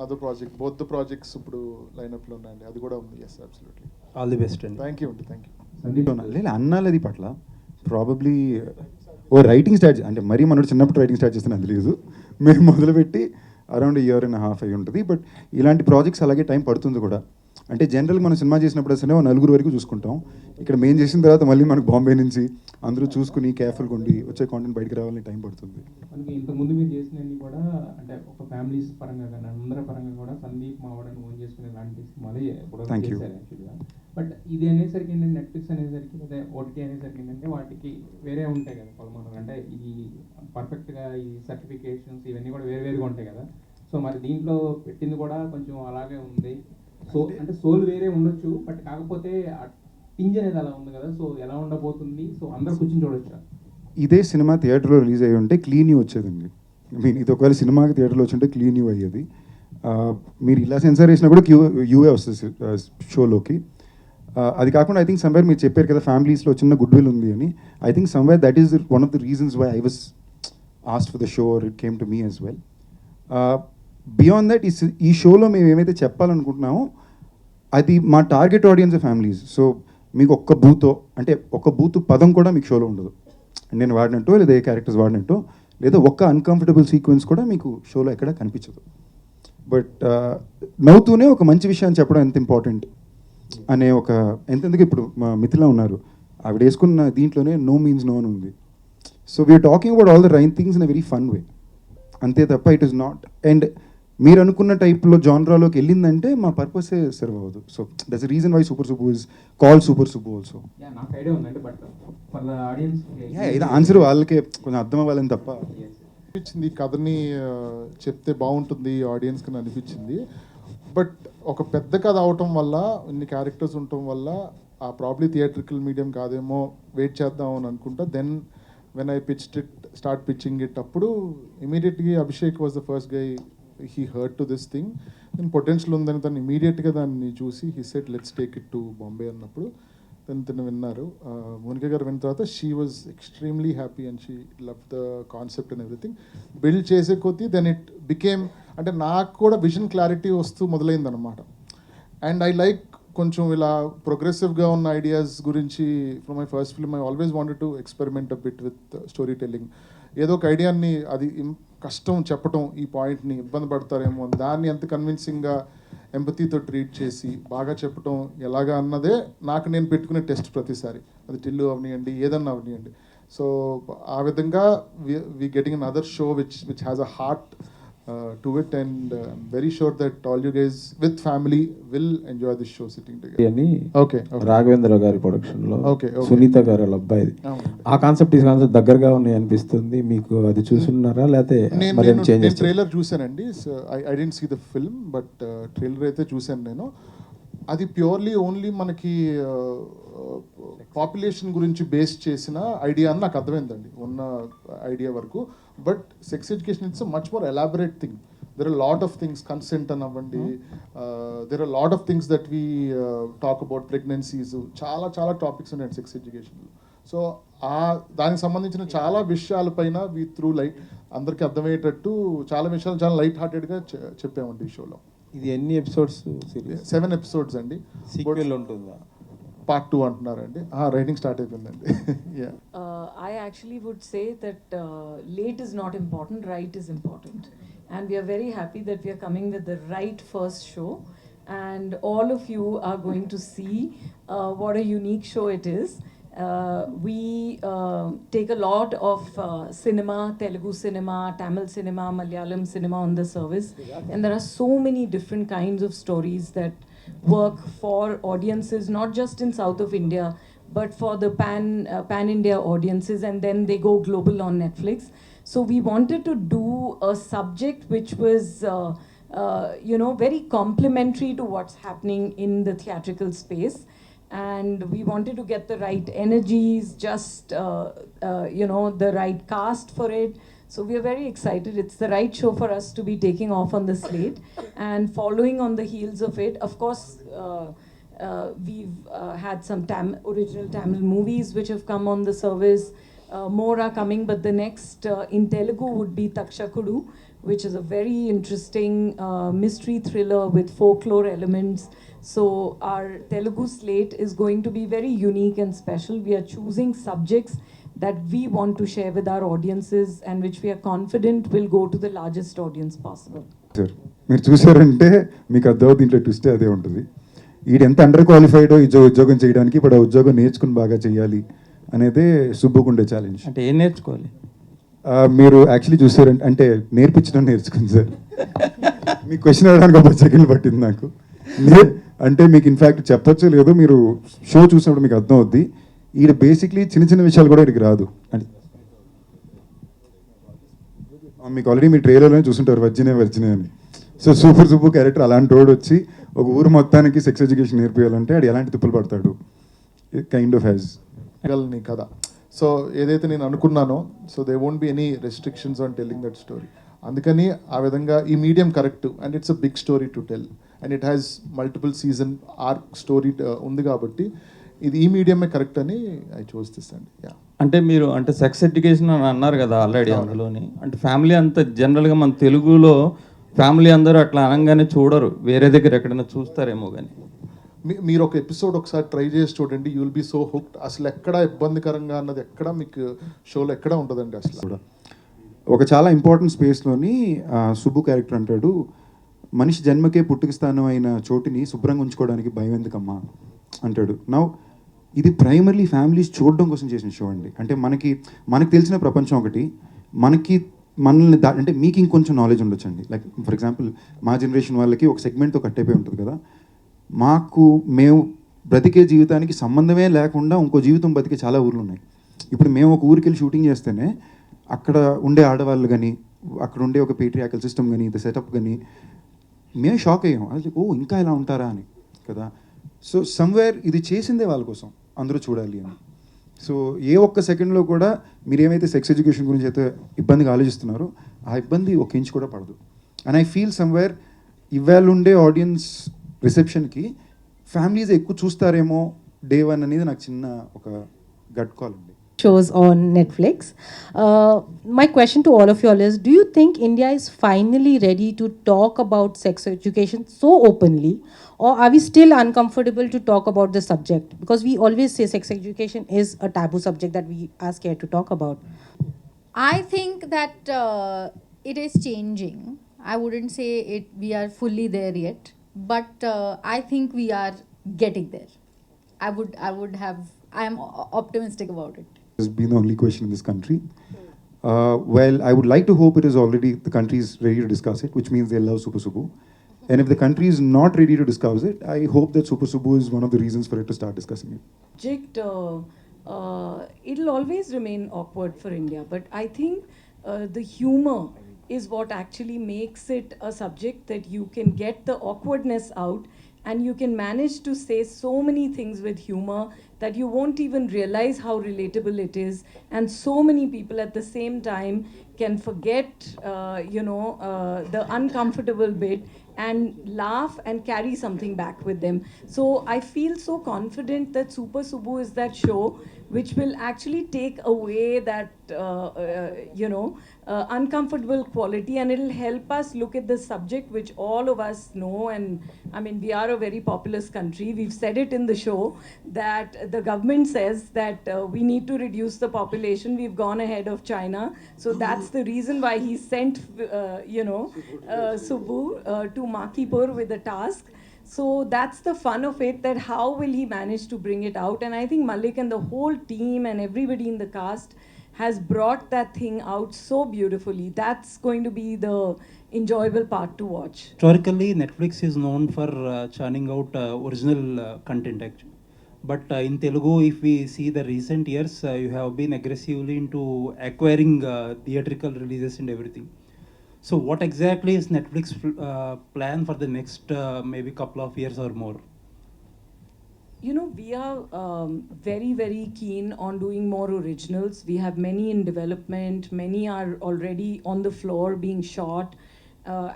other project, both the projects ఇప్పుడు లైనప్లో ఉన్నాయండి. అది కూడా ఉంది. Yes, absolutely. All the best అండి. థ్యాంక్ యూ అండి. Thank you. లేదు అన్నాలది పట్ల ప్రాబబ్లీ రైటింగ్ స్టార్ట్, అంటే మరీ మనోడు చిన్నప్పుడు రైటింగ్ స్టార్ట్ చేస్తాను అది లేదు. మేము మొదలుపెట్టి అరౌండ్ 1.5 years అయి ఉంటుంది. బట్ ఇలాంటి ప్రాజెక్ట్స్ అలాగే టైం పడుతుంది కూడా. అంటే జనరల్గా మనం సినిమా చేసినప్పుడు అసలు 4 వరకు చూసుకుంటాం. ఇక్కడ మేము చేసిన తర్వాత మళ్ళీ మనకు బాంబే నుంచి అందరూ చూసుకుని కేర్ఫుల్గా ఉండి వచ్చే కాంటెంట్ బయటకు రావాలని టైం పడుతుంది. మనకి ఇంతకుముందు మీరు చేసినవి కూడా అంటే ఒక ఫ్యామిలీస్ పరంగా కానీ అందరి పరంగా కూడా సందీప్ మావాడని ఓన్ చేసుకునే లాంటి సినిమాలే కూడా చేశారు యాక్చువల్గా. బట్ ఇది అనేసరికి ఏంటంటే నెట్ఫ్లిక్స్ అనేసరికి అదే ఓటీటీ అనేసరికి ఏంటంటే వాటికి వేరే ఉంటాయి కదా పదమూడు, అంటే ఈ పర్ఫెక్ట్గా ఈ సర్టిఫికేషన్స్ ఇవన్నీ కూడా వేరుగా ఉంటాయి కదా. సో మరి దీంట్లో పెట్టింది కూడా కొంచెం అలాగే ఉంది. సో అంటే సోల్ వేరే ఉండొచ్చు, బట్ కాకపోతే పింజ్ అనేది అలా ఉంది కదా. సో ఎలా ఉండబోతుంది? సో అందరూ కూర్చొని చూడొచ్చు. ఇదే సినిమా థియేటర్లో రిలీజ్ అయ్యి ఉంటే క్లీన్ వచ్చేదండి. మీన్ ఇది ఒకవేళ సినిమాకి థియేటర్లో వచ్చింటే క్లీన్ యూ అయ్యేది. మీరు ఇలా సెన్సార్ చేసినా కూడా యూఏ వస్తుంది షోలోకి. అది కాకుండా ఐ థింక్ సమ్వేర్ మీరు చెప్పారు కదా ఫ్యామిలీస్లో చిన్న గుడ్ విల్ ఉంది అని. I think somewhere that is one of the reasons why I was asked for the show or it came to me as well. Beyond that ఈ షోలో మేము ఏమైతే చెప్పాలనుకుంటున్నామో అది మా టార్గెట్ ఆడియన్స్ ఫ్యామిలీస్. సో మీకు ఒక్క బూత్ పదం కూడా మీకు షోలో ఉండదు, నేను వాడినట్టు లేదా ఏ క్యారెక్టర్స్ వాడినట్టు, లేదా ఒక్క అన్కంఫర్టబుల్ సీక్వెన్స్ కూడా మీకు షోలో ఎక్కడ కనిపించదు. బట్ నవ్వుతూనే ఒక మంచి విషయాన్ని చెప్పడం ఎంత ఇంపార్టెంట్ అనే ఒక ఎంతెందుకు ఇప్పుడు మా మిథిలా ఉన్నారు, ఆవిడ వేసుకున్న దీంట్లోనే నో మీన్స్ నో అని ఉంది. So we're talking about all the right things in a very fun way, అంతే తప్ప ఇట్ ఈస్ నాట్. అండ్ మీరు అనుకున్న టైప్లో జాన్రాలోకి వెళ్ళిందంటే మా పర్పసే సర్వ్ అవ్వదు. So that's the reason why super Subbu is call super Subbu also. నాకు ఐడియా ఉందండి, బట్ ఫర్ ద ఆడియన్స్ ఇది ఆన్సర్ వాళ్ళకే కొంచెం అర్థం అవ్వాలని తప్ప. అనిపించింది కథని చెప్తే బాగుంటుంది ఆడియన్స్కి అని అనిపించింది. బట్ ఒక పెద్ద కథ అవటం వల్ల ఇన్ని క్యారెక్టర్స్ ఉండటం వల్ల ఆ ప్రాబ్లీ థియేట్రికల్ మీడియం కాదేమో, వెయిట్ చేద్దాం అని అనుకుంటా. Then when I start pitching it, అప్పుడు ఇమీడియట్గా Abhishek was the first guy he heard to this thing. నేను పొటెన్షియల్ ఉందని తను ఇమీడియట్గా దాన్ని చూసి he said let's take it to Bombay అన్నప్పుడు తను విన్నారు. మోనికా గారు విన్న తర్వాత she was extremely happy and she love the concept and everything. Build చేసే కొద్దీ దెన్ ఇట్ బికేమ్, అంటే నాకు కూడా విజన్ క్లారిటీ వస్తూ మొదలైందనమాట. అండ్ ఐ లైక్ కొంచెం ఇలా ప్రోగ్రెసివ్గా ఉన్న ఐడియాస్ గురించి. From my first film I always wanted to experiment a bit with story telling. ఏదో ఒక ఐడియాని అది కష్టం చెప్పటం, ఈ పాయింట్ని ఇబ్బంది పడతారేమో, దాన్ని ఎంత కన్విన్సింగ్గా ఎంపతితో ట్రీట్ చేసి బాగా చెప్పటం ఎలాగా అన్నదే నాకు నేను పెట్టుకునే టెస్ట్ ప్రతిసారి. అది టిల్లు అవనియండి, ఏదన్నా అవనియండి. సో ఆ విధంగా we getting an other show which has a heart to it, and I'm very sure that all you guys with family will enjoy this show sitting together. అని Okay. రాఘవేంద్ర గారి ప్రొడక్షన్ లో Okay. Sunitha గారి వాళ్ళ అబ్బాయిది ఆ concept దగ్గరగా ఉన్నాయి అనిపిస్తుంది మీకు. అది చూసున్నారా లేకపోతే మరేం చేంజ్ నేను ట్రైలర్ చూసానండి. I didn't see the film, but trailer అయితే చూసాను నేను. అది ప్యూర్లీ ఓన్లీ మనకి పాపులేషన్ గురించి బేస్ చేసిన ఐడియా అని నాకు అర్థమైందండి ఉన్న ఐడియా వరకు. But sex education it's much more elaborate thing. There are lot of things, consent అని అవ్వండి, there are lot of things that we talk about, pregnancies, చాలా చాలా టాపిక్స్ ఉన్నాయి సెక్స్ ఎడ్యుకేషన్లో. సో దానికి సంబంధించిన చాలా విషయాలపైన వీ త్రూ లైట్ అందరికీ అర్థమయ్యేటట్టు చాలా విషయాలు చాలా లైట్ హార్టెడ్గా చెప్పామండి ఈ షోలో. ఇది ఎన్ని ఎపిసోడ్స్? 7 episodes అండి. సీక్వెల్ ఉంటుందా? Part 2 అంటున్నారండి. రైటింగ్ స్టార్ట్ అయిపోయిందండి. I actually would say that late is not important, right is important. And we are very happy that we are coming with the right first show. And all of you are going to see what a unique show it is. We take a lot of cinema, Telugu cinema, Tamil cinema, Malayalam cinema on the service. And there are so many different kinds of stories that work for audiences, not just in south of India, but for the pan-India audiences, and then they go global on Netflix. So we wanted to do a subject which was, very complementary to what's happening in the theatrical space. And we wanted to get the right energies, just, the right cast for it. So we are very excited. It's the right show for us to be taking off on the slate. And following on the heels of it, of course, we've had some original Tamil movies which have come on the service. More are coming, but the next in Telugu would be Takshakudu, which is a very interesting mystery thriller with folklore elements. So our Telugu slate is going to be very unique and special. We are choosing subjects that we want to share with our audiences and which we are confident will go to the largest audience possible. Sir మీరు చూసారంటే మీకు అర్థం దీంట్లో twist అదే ఉంటుంది. వీడు ఎంత under క్వాలిఫైడో ఈ ఉద్యోగం చేయడానికి, ఇప్పుడు ఆ ఉద్యోగం నేర్చుకుని బాగా చేయాలి అనేదే సుబ్బుకుండే ఛాలెంజ్. అంటే ఏం నేర్చుకోవాలి? మీరు యాక్చువల్లీ చూసారంటే అంటే నేర్పించడం నేర్చుకుంది సార్. మీకు క్వశ్చన్ అడగడానికి ఒక సెకండ్ పట్టింది నాకు. అంటే మీకు ఇన్ఫ్యాక్ట్ చెప్పొచ్చో లేదో మీరు షో చూసినప్పుడు మీకు అర్థం అవుద్ది. ఈడ బేసిక్లీ చిన్న చిన్న విషయాలు కూడా ఇక్కడికి రాదు. అంటే మీకు ఆల్రెడీ మీ ట్రైలర్లోనే చూసుంటారు వర్జినే అని. సో సూపర్ సుబ్బు క్యారెక్టర్ అలాంటి వాడు వచ్చి ఒక ఊరు మొత్తానికి సెక్స్ ఎడ్యుకేషన్ నేర్పియాలంటే అది ఎలాంటి తిప్పులు పడతాడు, కైండ్ ఆఫ్ హ్యాజ్ నీ కథ. సో ఏదైతే నేను అనుకున్నానో, so they won't be any restrictions on telling that story. అందుకని ఆ విధంగా ఈ medium correct, and it's a big story to tell, and it has multiple season arc story ఉంది కాబట్టి ఇది ఈ మీడియమే కరెక్ట్ అని ఐ చూస్ దిస్ అండి. యా, అంటే మీరు అంటే సెక్స్ ఎడ్యుకేషన్ అని అన్నారు కదా ఆల్రెడీ అందులోని, అంటే ఫ్యామిలీ అంతా జనరల్గా మన తెలుగులో ఫ్యామిలీ అందరూ అట్లా అనగానే చూడరు, వేరే దగ్గర ఎక్కడైనా చూస్తారేమో కానీ. మీరు ఒక ఎపిసోడ్ ఒకసారి ట్రై చేసి చూడండి, you will be so hooked. అసలు ఎక్కడ ఇబ్బందికరంగా అన్నది ఎక్కడ మీకు షోలో ఎక్కడ ఉంటుందండి అసలు కూడా. ఒక చాలా ఇంపార్టెంట్ స్పేస్లోని సుబ్బు క్యారెక్టర్ అంటాడు, మనిషి జన్మకే పుట్టుక స్థానం అయిన చోటుని శుభ్రంగా ఉంచుకోవడానికి భయం ఎందుకమ్మా అంటాడు. నౌ ఇది ప్రైమర్లీ ఫ్యామిలీస్ చూడడం కోసం చేసిన షో అండి. అంటే మనకి తెలిసిన ప్రపంచం ఒకటి, మనల్ని అంటే మీకు ఇంకొంచెం నాలెడ్జ్ ఉండొచ్చండి. లైక్ ఫర్ ఎగ్జాంపుల్ మా జనరేషన్ వాళ్ళకి ఒక సెగ్మెంట్తో కట్ అయిపోయి ఉంటుంది కదా, మేము బ్రతికే జీవితానికి సంబంధమే లేకుండా ఇంకో జీవితం బతికే చాలా ఊర్లు ఉన్నాయి. ఇప్పుడు మేము ఒక ఊరికి వెళ్ళి షూటింగ్ చేస్తేనే అక్కడ ఉండే ఆడవాళ్ళు కానీ, అక్కడ ఉండే ఒక పేట్రియాకల్ సిస్టమ్ కానీ, ద సెటప్ కానీ మేము షాక్ అయ్యాం. అది ఇంకా ఇలా ఉంటారా అని కదా. సో సమ్వేర్ ఇది చేసిందే వాళ్ళ కోసం, అందరూ చూడాలి అని. సో ఏ ఒక్క సెకండ్లో కూడా మీరు ఏమైతే సెక్స్ ఎడ్యుకేషన్ గురించి అయితే ఇబ్బందిగా ఆలోచిస్తున్నారో ఆ ఇబ్బంది ఒక ఇంచ్ కూడా పడదు. అండ్ ఐ ఫీల్ సమ్వేర్ ఇవాళ ఉండే ఆడియన్స్ రిసెప్షన్కి ఫ్యామిలీస్ ఎక్కువ చూస్తారేమో డే వన్ అనేది నాకు చిన్న ఒక గట్ కాల్ అండి. Shows on Netflix. My question to all of you all is, do you think India is finally ready to talk about sex education so openly, or are we still uncomfortable to talk about the subject? Because we always say sex education is a taboo subject that we are scared to talk about. I think that it is changing. I wouldn't say we are fully there yet, but I think we are getting there. I am optimistic about it. Has been the only question in this country. Well, I would like to hope it is already, the country is ready to discuss it, which means they love Super Subu. And if the country is not ready to discuss it, I hope that Super Subu is one of the reasons for it to start discussing it. Subject, it'll always remain awkward for India, but I think the humor is what actually makes it a subject that you can get the awkwardness out, and you can manage to say so many things with humor that you won't even realize how relatable it is, and so many people at the same time can forget the uncomfortable bit and laugh and carry something back with them. So I feel so confident that Super Subu is that show which will actually take away that uncomfortable quality, and it'll help us look at the subject which all of us know. And I mean, we are a very populous country. We've said it in the show that the government says that we need to reduce the population. We've gone ahead of China, so that's the reason why he sent Subbu to Makipur with a task. So that's the fun of it, that how will he manage to bring it out. And I think Malik and the whole team and everybody in the cast has brought that thing out so beautifully. That's going to be the enjoyable part to watch. Historically, Netflix is known for churning out original content actually. But in Telugu, if we see the recent years, you have been aggressively into acquiring theatrical releases and everything. So what exactly is Netflix plan for the next maybe couple of years or more? You know, we are very, very keen on doing more originals. We have many in development. Many are already on the floor being shot.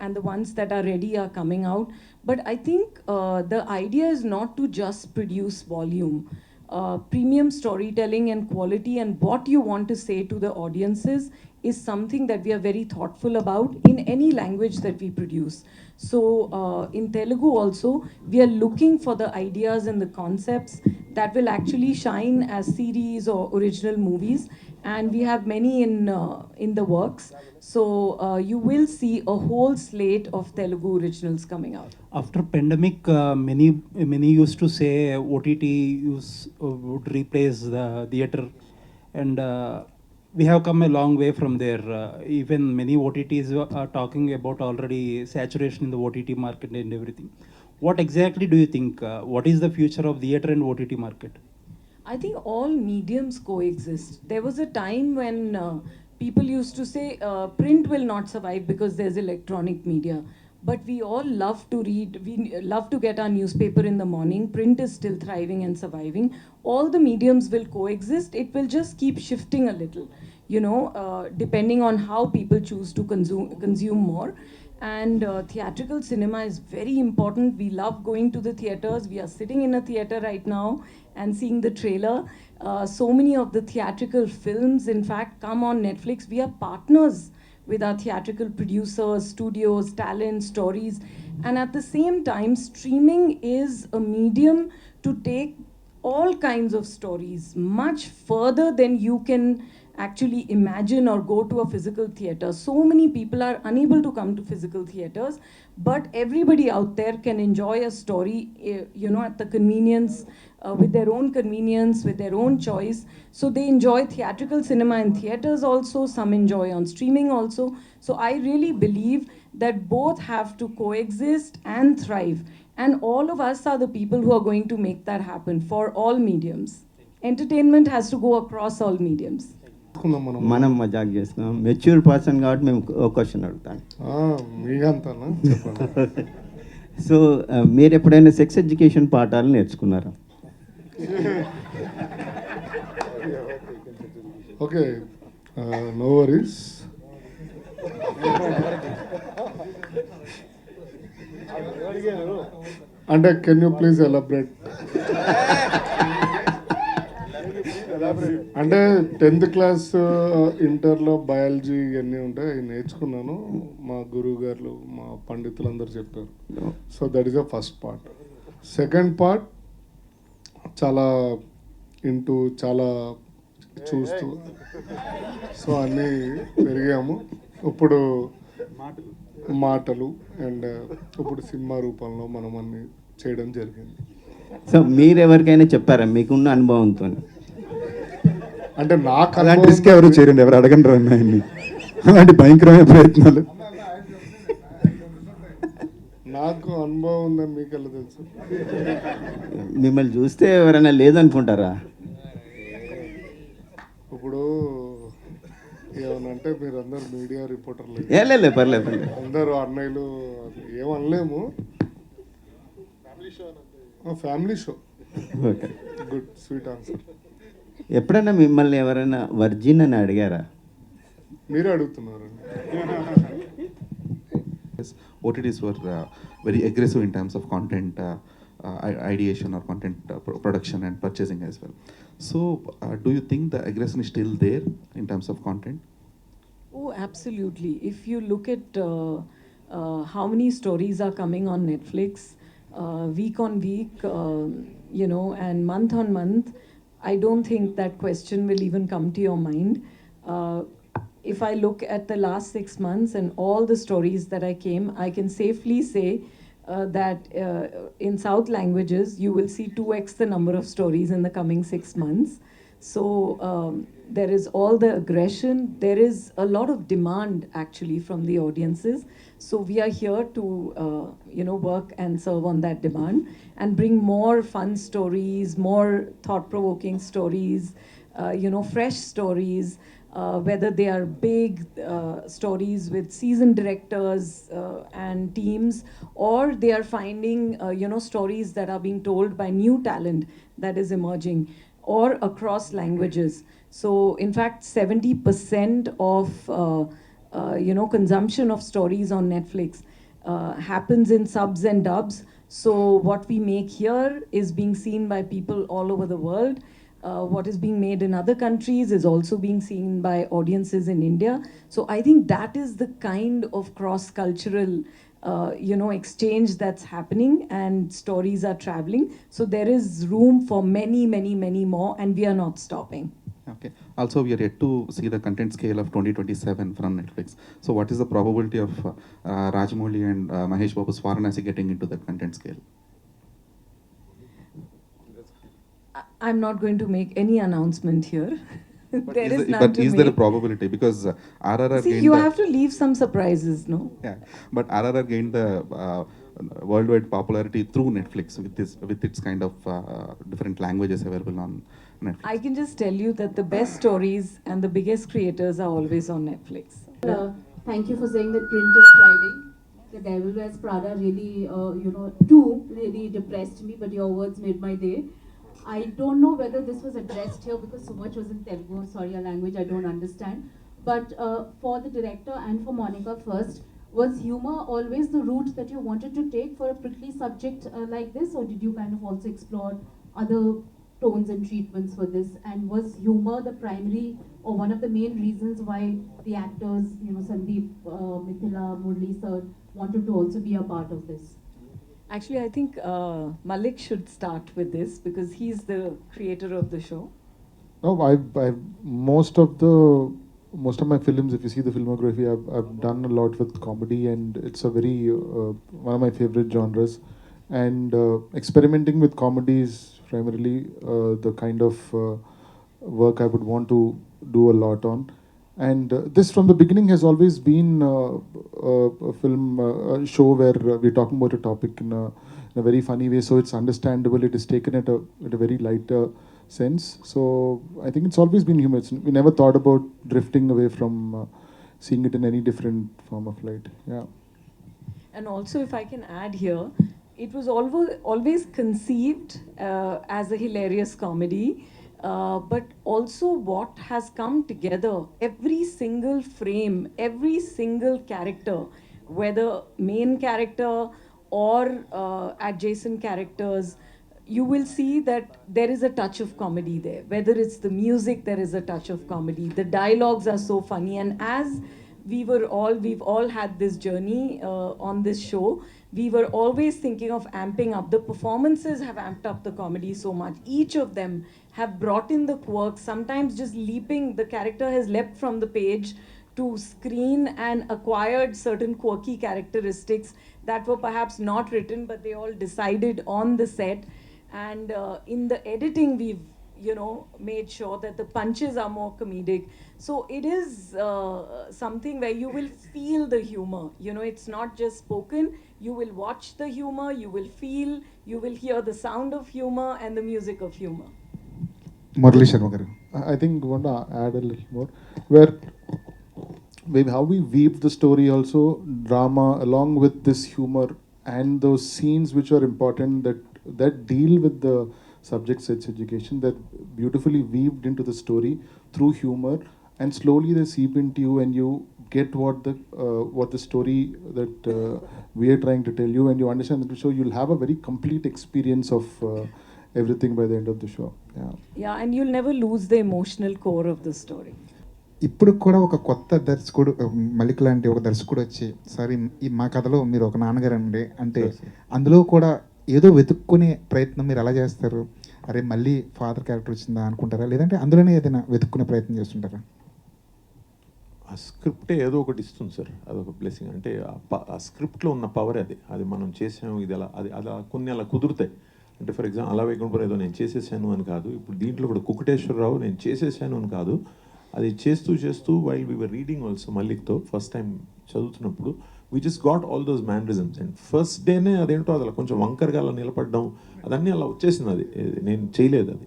And the ones that are ready are coming out. But I think the idea is not to just produce volume. Premium storytelling and quality and what you want to say to the audiences is something that we are very thoughtful about in any language that we produce. So in Telugu also, we are looking for the ideas and the concepts that will actually shine as series or original movies. And we have many in the works. So you will see a whole slate of Telugu originals coming out. After pandemic, many used to say OTT would replace the theater, and we have come a long way from there. Even many OTTs are talking about already saturation in the OTT market and everything. What exactly do you think? What is the future of theater and OTT market? I think all mediums coexist. There was a time when people used to say print will not survive because there's electronic media. but we all love to read. We love to get our newspaper in the morning. Print is still thriving and surviving. All the mediums will coexist. It will just keep shifting a little, depending on how people choose to consume more. And theatrical cinema is very important. We love going to the theaters. We are sitting in a theater right now and seeing the trailer. So many of the theatrical films, in fact, come on Netflix. We are partners with our theatrical producers, studios, talent, stories. And at the same time, streaming is a medium to take all kinds of stories much further than you can actually imagine or go to a physical theater. So many people are unable to come to physical theaters, but everybody out there can enjoy a story, at the convenience, with their own convenience, with their own choice. So they enjoy theatrical cinema in theaters also, some enjoy on streaming also. So I really believe that both have to coexist and thrive. And all of us are the people who are going to make that happen for all mediums. Entertainment has to go across all mediums. మనం మజాక్ చేస్తున్నాం. Mature person కాబట్టి మేము ఒక question అడుగుతాను. మీకంతానా చెప్పండి. So మీరు ఎప్పుడైనా సెక్స్ ఎడ్యుకేషన్ పాఠాలు నేర్చుకున్నారా? Okay, no worries. అంటే కెన్ యూ ప్లీజ్ ఎలాబరేట్? అంటే 10th క్లాస్ ఇంటర్లో బయాలజీ ఇవన్నీ ఉంటాయి, అవి నేర్చుకున్నాను. మా గురువు గారు, మా పండితులందరూ చెప్పారు. So that is the first part. Second part చాలా చాలా చూస్తూ సో అన్నీ పెరిగాము. ఇప్పుడు మాటలు అండ్ ఇప్పుడు సినిమా రూపంలో మనం అన్ని చేయడం జరిగింది. సో మీరు ఎవరికైనా చెప్పారా మీకున్న అనుభవంతో? అంటే నాకు అలాంటి రిస్క్ ఎవరు చేయరండి, ఎవరు అడగండి అన్నాయండి అలాంటి భయంకరమైన ప్రయత్నాలు. నాకు అనుభవం ఉందని మీకు ఎలా తెలుసు? మిమ్మల్ని చూస్తే ఎవరైనా లేదనుకుంటారా? ఇప్పుడు ఏమనంటే మీరు అందరు మీడియా రిపోర్టర్లు, పర్లేదు అందరూ అన్నయ్యలు, ఏమనలేము. Family show. Good, sweet answer. ఎప్పుడైనా మిమ్మల్ని ఎవరైనా వర్జిన్ అని అడిగారా? మీరే అడుగుతున్నారండి. OTTs were very aggressive in terms of content ideation or content production and purchasing as well. So, do you think the aggression is still there in terms of content? Oh, absolutely. If you look at how many stories are coming on Netflix, week on week, and month on month, I don't think that question will even come to your mind. If I look at the last 6 months and all the stories that I can safely say that in South languages, you will see 2x the number of stories in the coming 6 months. So there is all the aggression. There is a lot of demand actually from the audiences. So we are here to, work and serve on that demand and bring more fun stories, more thought-provoking stories, fresh stories, whether they are big stories with seasoned directors and teams, or they are finding, stories that are being told by new talent that is emerging, or across languages. So, in fact, 70% of consumption of stories on Netflix happens in subs and dubs. So what we make here is being seen by people all over the world. What is being made in other countries is also being seen by audiences in India. So I think that is the kind of cross-cultural, exchange that's happening, and stories are traveling. So there is room for many, many, many more, and we are not stopping. Okay. Also, we are yet to see the content scale of 2027 from Netflix. So, what is the probability of Rajamouli and Mahesh Babu's Varanasi getting into that content scale? I'm not going to make any announcement here. There is none but to is make. there a probability? Because RRR See, gained you have to leave some surprises, no? Yeah, but RRR gained the worldwide popularity through Netflix with its kind of different languages available on Netflix. I can just tell you that the best stories and the biggest creators are always on Netflix. Thank you for saying that print is thriving. The Devil Wears Prada really, two really depressed me, but your words made my day. I don't know whether this was addressed here because so much was in Telugu. Sorry, a language I don't understand. But for the director and for Monica first, was humor always the route that you wanted to take for a prickly subject like this, or did you kind of also explore other tones and treatments for this? And was humor the primary or one of the main reasons why the actors, Sundeep, Mithila, Murli sir, wanted to also be a part of this? Actually, I think Malik should start with this because he's the creator of the show. No, I've most of my films, if you see the filmography, I've done a lot with comedy, and it's a very one of my favorite genres. And experimenting with comedy is primarily the kind of work I would want to do a lot on. And this, from the beginning, has always been a film, a show where we're talking about a topic in a very funny way, so it's understandable. It is taken at a very light sense. So I think it's always been humor. We never thought about drifting away from seeing it in any different form of light. Yeah. And also, if I can add here, it was always conceived as a hilarious comedy, but also what has come together, every single frame, every single character, whether main character or adjacent characters, you will see that there is a touch of comedy there. Whether it's the music, there is a touch of comedy. The dialogues are so funny. And as we've all had this journey on this show, we were always thinking of amping up. The performances have amped up the comedy so much. Each of them have brought in the quirks, sometimes just leaping. The character has leapt from the page to screen and acquired certain quirky characteristics that were perhaps not written, but they all decided on the set. And in the editing, we've made sure that the punches are more comedic. So it is something where you will feel the humor. It's not just spoken. You will watch the humor, you will feel, you will hear the sound of humor and the music of humor. Murli Sharma garu. I think I want to add a little more, where maybe how we weave the story also, drama along with this humor and those scenes which are important that deal with the subject sex education, that beautifully weaved into the story through humor, and slowly they seep into you and you get what the story that we are trying to tell you, and you understand the show. You'll have a very complete experience of everything by the end of the show. Yeah, and you'll never lose the emotional core of the story. ఇప్పుడు కూడా ఒక కొత్త దర్శకుడు మలిక్ లాంటి ఒక దర్శకుడు వచ్చి sir ఈ మా కథలో మీరు ఒక నాన్నగారు అండి అంటే అందులో కూడా ఏదో వెతుక్కునే ప్రయత్నం మీరు ఎలా చేస్తారు? అరే మళ్ళీ ఫాదర్ క్యారెక్టర్ వచ్చిందా అనుకుంటారా, లేదంటే అందులోనే ఏదైనా వెతుక్కునే ప్రయత్నం చేస్తుంటారా? ఆ స్క్రిప్టే ఏదో ఒకటి ఇస్తుంది సార్, అదొక బ్లెస్సింగ్. అంటే ఆ స్క్రిప్ట్లో ఉన్న పవర్ అది మనం చేసాము, ఇది అలా కొన్ని అలా కుదురుతాయి. అంటే ఫర్ ఎగ్జాంపుల్ అలా వేయకుండా ఏదో నేను చేసేసాను అని కాదు. ఇప్పుడు దీంట్లో కూడా కుకుటేశ్వరరావు నేను చేసేసాను అని కాదు, అది చేస్తూ while we were reading also మల్లిక్తో ఫస్ట్ టైం చదువుతున్నప్పుడు we just got all those mannerisms. And first డేనే అదేంటో అది అలా కొంచెం వంకరగా అలా నిలబడడం అదన్నీ అలా వచ్చేసింది. అది నేను చేయలేదు అది.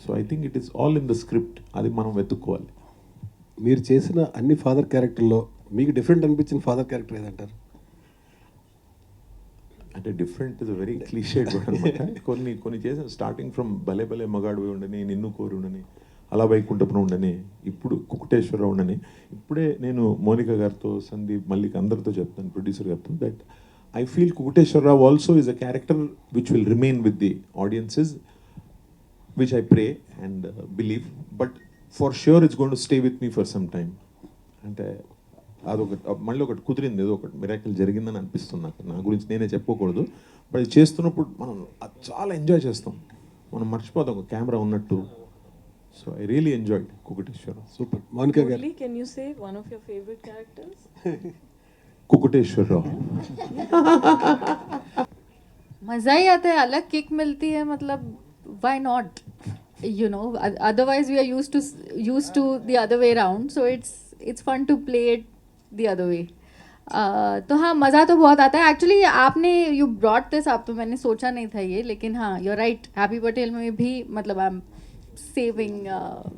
So I think it is all in the script, అది మనం వెతుక్కోవాలి. మీరు చేసిన అన్ని ఫాదర్ క్యారెక్టర్లో మీకు డిఫరెంట్ అనిపించిన ఫాదర్ క్యారెక్టర్ ఏదంటారు? అంటే డిఫరెంట్ ఇస్ వెరీ క్లీషేడ్ కూడా అనమాట. కొన్ని చేసాను, స్టార్టింగ్ ఫ్రమ్ భలే భలే మగాడు ఉండని, నిన్ను కోరి ఉండని, అలా వైకుంఠపురం ఉండని, ఇప్పుడు కుకుటేశ్వరరావు ఉండని. ఇప్పుడే నేను మోనికా గారితో, సందీప్, మల్లిక్ అందరితో చెప్తాను, ప్రొడ్యూసర్ గారితో, that I feel Kukuteswararao also is a character which will remain with the audiences, which I pray and believe, but for sure it's going to stay with me for some time. అంటే మళ్ళీ ఒకటి కుదిరింది, ఏదో ఒకటి miracle జరిగిందని అనిపిస్తుంది నాకు. నా గురించి నేనే చెప్పుకోకూడదు, బట్ అది చేస్తున్నప్పుడు మనం చాలా ఎంజాయ్ చేస్తాం, మనం మర్చిపోతాం ఒక కెమెరా ఉన్నట్టు. So I really enjoyed Kukuteswararao. Super. Monica గారు, Murli, can you say one of your favorite characters? కుకుటేశ్వరరావు. मज़ा ही आता है, अलग किक मिलती है, मतलब why not, otherwise we are used to the other way around, so it's fun to play it the other way. तो हाँ, मज़ा तो बहुत आता है एक्चुअली. आपने यू ब्रॉट दिस अप, तो मैंने सोचा नहीं था ये, लेकिन हाँ, you are right. Happy Patel में भी मतलब I am saving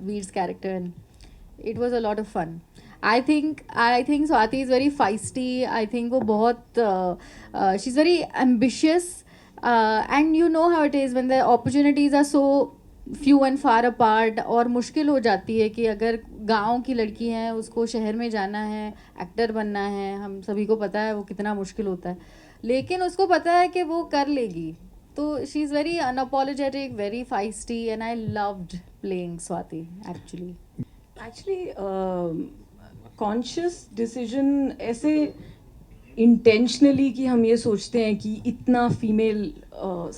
Veer's character and it was a lot of fun. I think Swati is very feisty. I think वो बहुत she's very ambitious, and you know how it is when the opportunities are so few and far apart. और मुश्किल हो जाती है कि अगर गांव की लड़की है उसको शहर में जाना है, एक्टर बनना है, हम सभी को पता है वो कितना मुश्किल होता है, लेकिन उसको पता है कि वो कर लेगी. तो she is very unapologetic, very feisty, and I loved playing Swati actually. Actually, conscious decision ऐसे इंटेंशनली कि हम ये सोचते हैं कि इतना फीमेल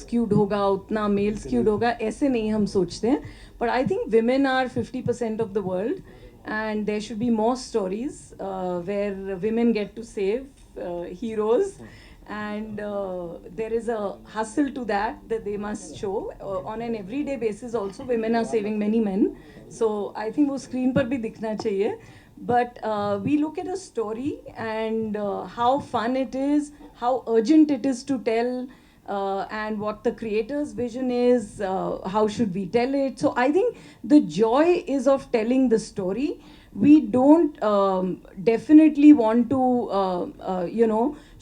स्क्यूड होगा, उतना मेल स्क्यूड होगा, ऐसे नहीं हम सोचते हैं. But I think women are 50% of the world and there should be more stories where women get to save heroes. And there is a hustle to that they must show on an everyday basis. Also women are saving many men, so I think wo screen par bhi dikhna chahiye. But we look at a story and how fun it is, how urgent it is to tell, and what the creator's vision is, how should we tell it. So I think the joy is of telling the story. We don't definitely want to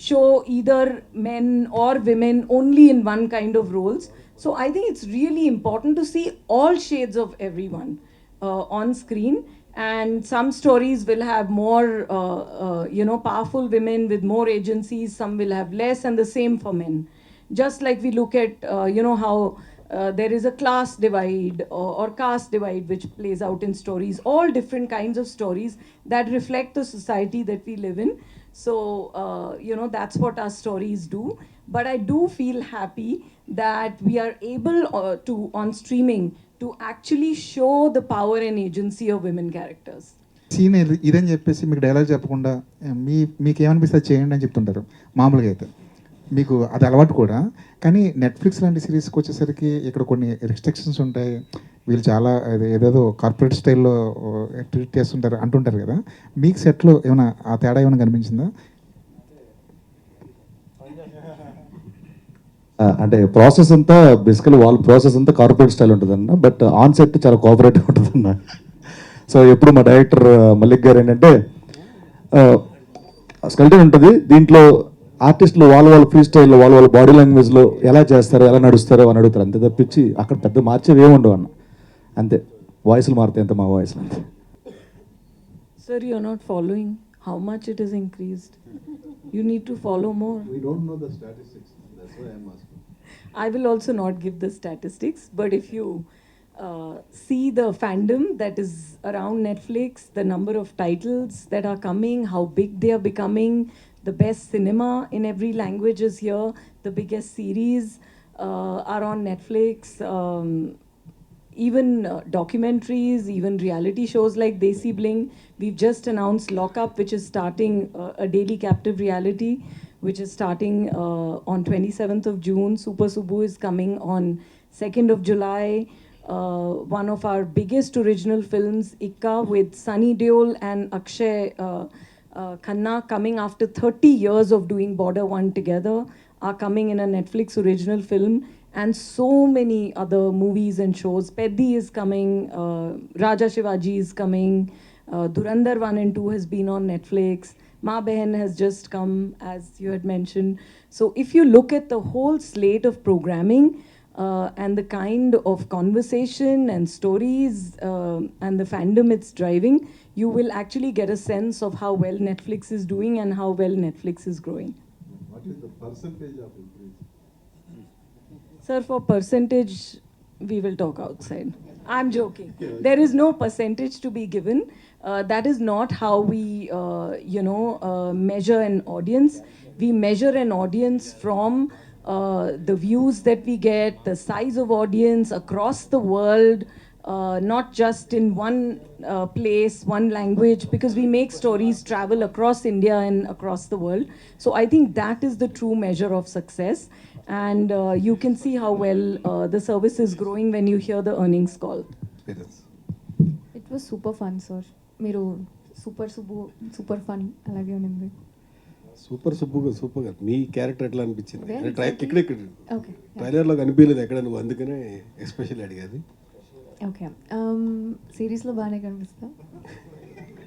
show either men or women only in one kind of roles. So I think it's really important to see all shades of everyone on screen. And some stories will have more powerful women with more agencies, some will have less, and the same for men. Just like we look at how there is a class divide or caste divide which plays out in stories, all different kinds of stories that reflect the society that we live in. So that's what our stories do. But I do feel happy that we are able to on streaming to actually show the power and agency of women characters. Scene ఇదని చెప్పేసి మీకు dialogue చెప్పకుండా మీకేమనిపిస్తే అది చేయండి అని చెప్తుంటారు మామూలుగా అయితే. మీకు అది అలవాటు కూడా. కానీ నెట్ఫ్లిక్స్ లాంటి సిరీస్కి వచ్చేసరికి ఇక్కడ కొన్ని రిస్ట్రిక్షన్స్ ఉంటాయి, వీళ్ళు చాలా ఏదేదో కార్పొరేట్ స్టైల్లో ట్రీట్ చేస్తుంటారు అంటుంటారు కదా. మీకు సెట్లో ఏమైనా ఆ తేడా ఏమైనా కనిపించిందా? అంటే ప్రాసెస్ అంతా బేసికలీ వాళ్ళ ప్రాసెస్ అంతా కార్పొరేట్ స్టైల్ ఉంటుందన్న, బట్ ఆన్ సెట్ చాలా కోఆపరేటివ్ ఉంటుందన్న. సో ఎప్పుడు మా డైరెక్టర్ మల్లిక్ గారు ఏంటంటే స్కెల్టన్ ఉంటుంది, దీంట్లో ఆర్టిస్టులు వాళ్ళ ఫ్రీ స్టైల్లో వాళ్ళ బాడీ లాంగ్వేజ్లో ఎలా చేస్తారో ఎలా నడుస్తారో అని అడుగుతారు. అంతే తప్పించి అక్కడ పెద్ద మార్చేవి ఏముండవు అన్న. అంతే వాయిస్లు మారుతాయి, అంతే మా వాయిస్లు అంతే. Sir, you're not following how much it has increased. You need to follow more. We don't know the statistics. That's why I'm asking. I will also not give the statistics, but if you see the fandom that is around Netflix, the number of titles that are coming, how big they are becoming, the best cinema in every language is here, the biggest series are on Netflix, even documentaries, even reality shows like Desi Bling. We've just announced Lock Up, which is starting a daily captive reality, which is starting on 27th of June. Super Subu is coming on 2nd of July. One of our biggest original films, Ikka, with Sunny Deol and Akshay Khanna, coming after 30 years of doing Border One together, are coming in a Netflix original film. And so many other movies and shows. Peddi is coming, Raja Shivaji is coming, Dhurandhar 1 and 2 has been on Netflix, Ma Behan has just come, as you had mentioned. So if you look at the whole slate of programming and the kind of conversation and stories and the fandom it's driving, you will actually get a sense of how well Netflix is doing and how well Netflix is growing. What is the percentage of increase? Sir, for percentage, we will talk outside. I'm joking. There is no percentage to be given. That is not how we, measure an audience. We measure an audience from the views that we get, the size of audience across the world, not just in one place, one language, because we make stories travel across India and across the world. So I think that is the true measure of success. And you can see how well the service is growing when you hear the earnings call. It was super fun, sir. మీరు super Subbu super fun అలాగే ఉంది. Super సుబ్బుగా సూపర్గా మీ character ఎట్లా అనిపించింది? Very ఇక్కడ okay ట్రైలర్లో కనిపించలేదు ఎక్కడ, నువ్వు అందుకనే ఎస్పెషల్ అడిగేది. ఓకే సిరీస్లో బాగానే కనిపిస్తా.